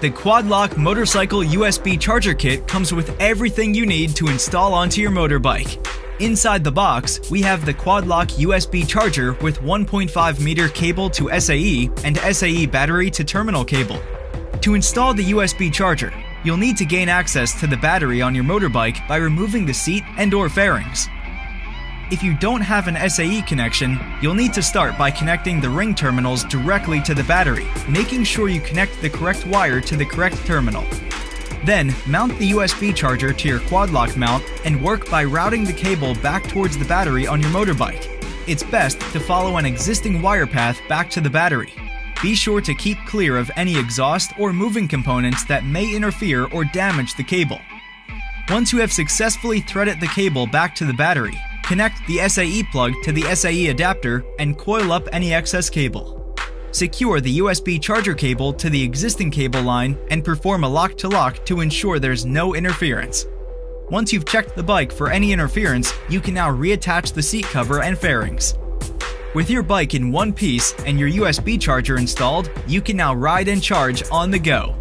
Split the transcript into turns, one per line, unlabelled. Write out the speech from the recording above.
The Quad Lock Motorcycle USB Charger Kit comes with everything you need to install onto your motorbike. Inside the box, we have the Quad Lock USB charger with 1.5 meter cable to SAE and SAE battery to terminal cable. To install the USB charger, you'll need to gain access to the battery on your motorbike by removing the seat and/or fairings. If you don't have an SAE connection, you'll need to start by connecting the ring terminals directly to the battery, making sure you connect the correct wire to the correct terminal. Then, mount the USB charger to your quad lock mount and work by routing the cable back towards the battery on your motorbike. It's best to follow an existing wire path back to the battery. Be sure to keep clear of any exhaust or moving components that may interfere or damage the cable. Once you have successfully threaded the cable back to the battery, connect the SAE plug to the SAE adapter and coil up any excess cable. Secure the USB charger cable to the existing cable line and perform a lock-to-lock to ensure there's no interference. Once you've checked the bike for any interference, you can now reattach the seat cover and fairings. With your bike in one piece and your USB charger installed, you can now ride and charge on the go.